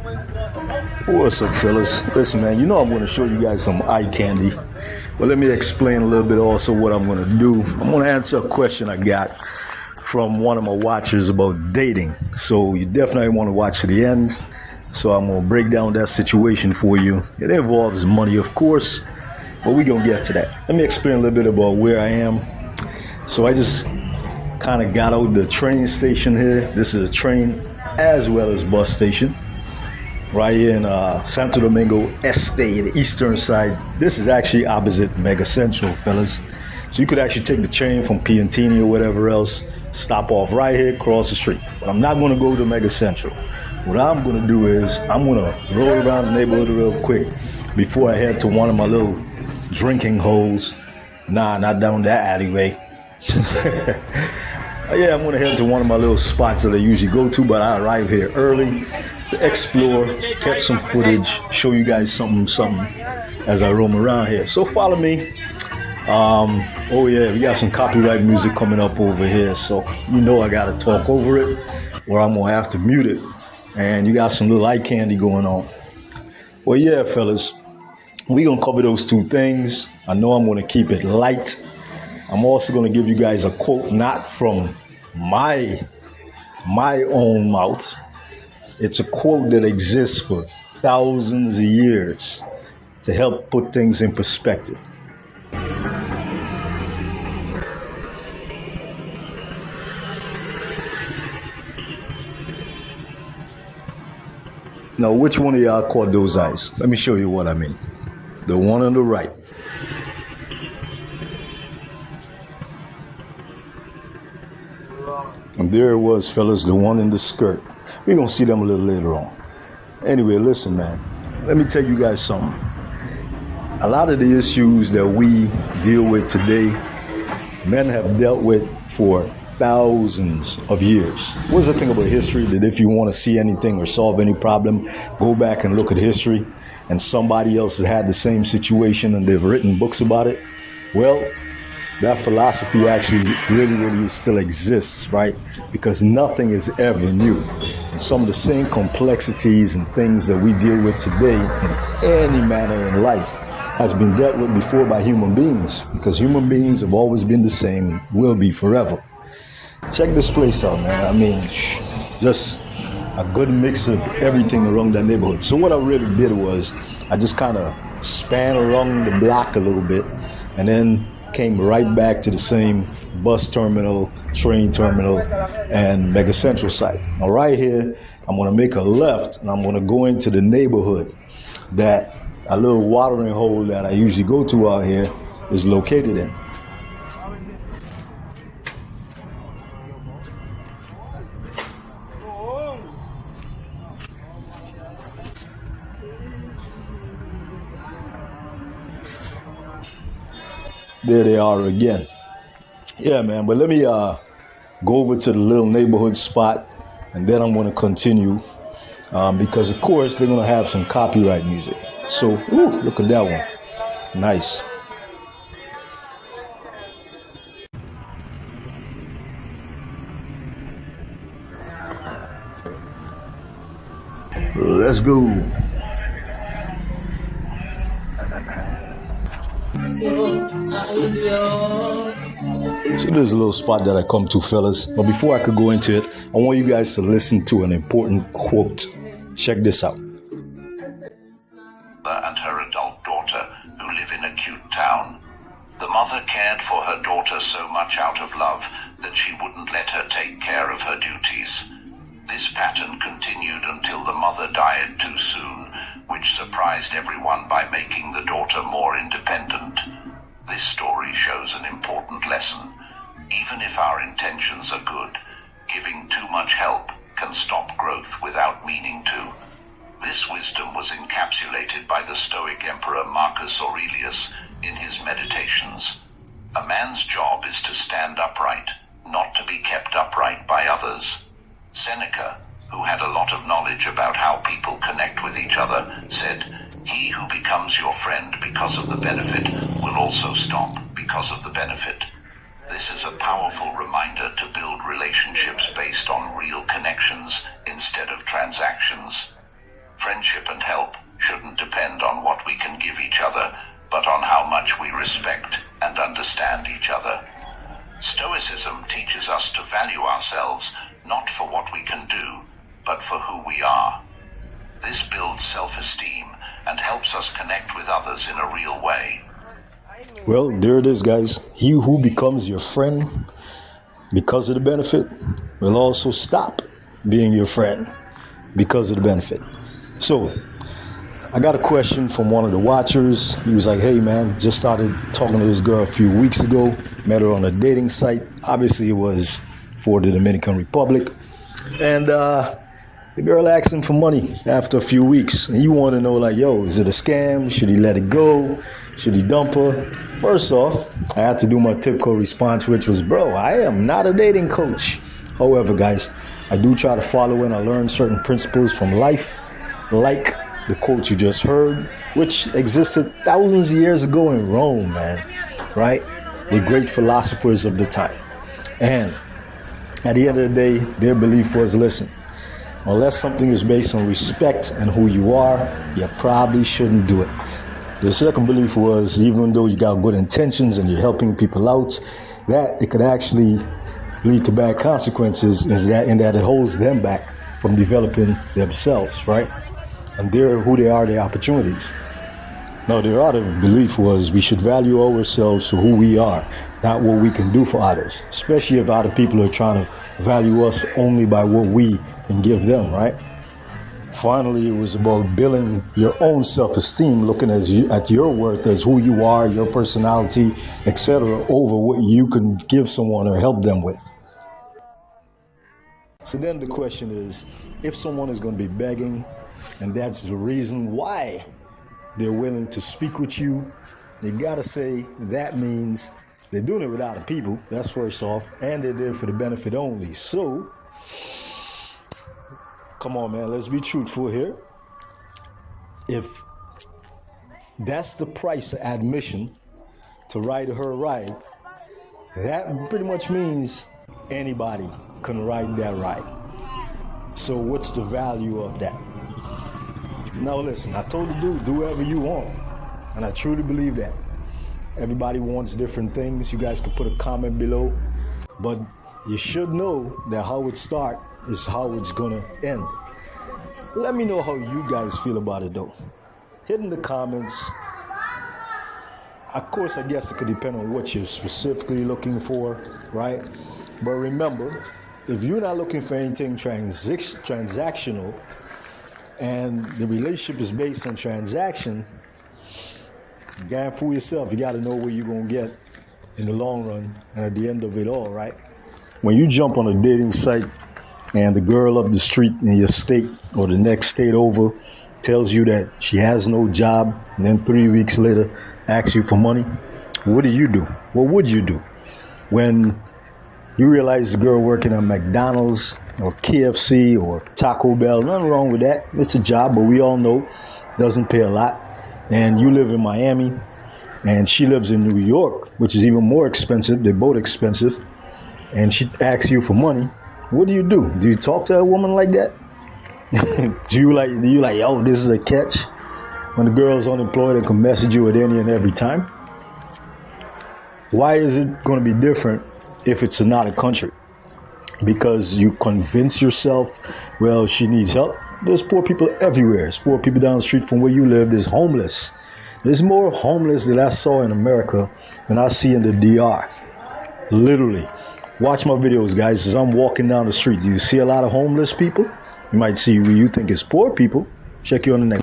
What's up, fellas? Listen, man, you know I'm going to show you guys some eye candy. But let me explain a little bit also what I'm going to do. I'm going to answer a question I got from one of my watchers about dating. So you definitely want to watch to the end. So I'm going to break down that situation for you. It involves money, of course, but we're going to get to that. Let me explain a little bit about where I am. So I just kind of got out the train station here. This is a train as well as bus station right here in Santo Domingo Este, the eastern side. This is actually opposite Mega Central, fellas. So you could actually take the train from Piantini or whatever else, stop off right here, cross the street. But I'm not going to go to Mega Central. What I'm going to do is I'm going to roll around the neighborhood real quick before I head to one of my little drinking holes. Nah, not down that alleyway. Yeah, I'm going to head to one of my little spots that I usually go to, but I arrive here early to explore, catch some footage, show you guys something as I roam around here. So follow me. Oh yeah, we got some copyright music coming up over here, so you know I got to talk over it or I'm going to have to mute it. And you got some little eye candy going on. Well, yeah, fellas, we're going to cover those two things. I know I'm going to keep it light. I'm also going to give you guys a quote, not from my own mouth. It's a quote that exists for thousands of years to help put things in perspective. Now, which one of y'all caught those eyes? Let me show you what I mean. The one on the right. And there it was, fellas, the one in the skirt. We're going to see them a little later on. Anyway, listen, man. Let me tell you guys something. A lot of the issues that we deal with today, men have dealt with for thousands of years. What's the thing about history? That if you want to see anything or solve any problem, go back and look at history, and somebody else has had the same situation and they've written books about it. Well, that philosophy actually really still exists, right? Because nothing is ever new. And some of the same complexities and things that we deal with today in any manner in life has been dealt with before by human beings, because human beings have always been the same, will be forever. Check this place out, man. I mean, just a good mix of everything around that neighborhood. So what I really did was I just kind of span around the block a little bit and then came right back to the same bus terminal, train terminal, and Mega Central site. Now right here, I'm going to make a left and I'm going to go into the neighborhood that a little watering hole that I usually go to out here is located in. There they are again. Yeah, man, but let me go over to the little neighborhood spot, and then I'm going to continue because, of course, they're going to have some copyright music. So, ooh, look at that one. Nice. Let's go. So there's a little spot that I come to, fellas. But before I could go into it, I want you guys to listen to an important quote. Check this out. And her adult daughter, who live in a cute town. The mother cared for her daughter so much out of love that she wouldn't let her take care of her duties. This pattern continued until the mother died too soon, which surprised everyone by making the daughter more independent. This story shows an important lesson. Even if our intentions are good, giving too much help can stop growth without meaning to. This wisdom was encapsulated by the Stoic Emperor Marcus Aurelius in his Meditations. A man's job is to stand upright, not to be kept upright by others. Seneca, who had a lot of knowledge about how people connect with each other, said, "He who becomes your friend because of the benefit will also stop because of the benefit." This is a powerful reminder to build relationships based on real connections instead of transactions. Friendship and help shouldn't depend on what we can give each other, but on how much we respect and understand each other. Stoicism teaches us to value ourselves not for what we can do, but for who we are. This builds self-esteem and helps us connect with others in a real way. Well, there it is, guys. He who becomes your friend because of the benefit will also stop being your friend because of the benefit. So, I got a question from one of the watchers. He was like, hey man, just started talking to this girl a few weeks ago, met her on a dating site. Obviously it was for the Dominican Republic. And the girl asked him for money after a few weeks. And you want to know, like, yo, is it a scam? Should he let it go? Should he dump her? First off, I had to do my typical response, which was, bro, I am not a dating coach. However, guys, I do try to follow and I learn certain principles from life, like the quote you just heard, which existed thousands of years ago in Rome, man, right? With great philosophers of the time. And at the end of the day, their belief was, listen, unless something is based on respect and who you are, you probably shouldn't do it. The second belief was, even though you got good intentions and you're helping people out, that it could actually lead to bad consequences in that it holds them back from developing themselves, right? And they're who they are, their opportunities. Now, their other belief was we should value ourselves for who we are, not what we can do for others, especially if other people are trying to value us only by what we can give them, right? Finally, it was about building your own self-esteem, looking at your worth as who you are, your personality, etc., over what you can give someone or help them with. So then the question is, if someone is going to be begging, and that's the reason why they're willing to speak with you, you got to say that means they're doing it with other people. That's first off. And they're there for the benefit only. So, come on, man. Let's be truthful here. If that's the price of admission to ride her ride, that pretty much means anybody can ride that ride. So what's the value of that? Now listen, I told the dude, do whatever you want. And I truly believe that. Everybody wants different things. You guys can put a comment below. But you should know that how it starts is how it's going to end. Let me know how you guys feel about it though. Hit in the comments. Of course, I guess it could depend on what you're specifically looking for, right? But remember, if you're not looking for anything transactional, and the relationship is based on transaction, you gotta fool yourself. You gotta know where you're gonna get in the long run and at the end of it all, right? When you jump on a dating site and the girl up the street in your state or the next state over tells you that she has no job, and then 3 weeks later asks you for money, what do you do? What would you do? When you realize the girl working at McDonald's or KFC or Taco Bell, nothing wrong with that. It's a job, but we all know it doesn't pay a lot. And you live in Miami and she lives in New York, which is even more expensive. They're both expensive. And she asks you for money. What do? Do you talk to a woman like that? do you like, oh, this is a catch? When the girl's unemployed and can message you at any and every time? Why is it going to be different if it's not a country? Because you convince yourself, well, she needs help. There's poor people everywhere. There's poor people down the street from where you live. There's homeless. There's more homeless that I saw in America than I see in the DR. Literally. Watch my videos, guys, as I'm walking down the street. Do you see a lot of homeless people? You might see where you think it's poor people. Check you on the next.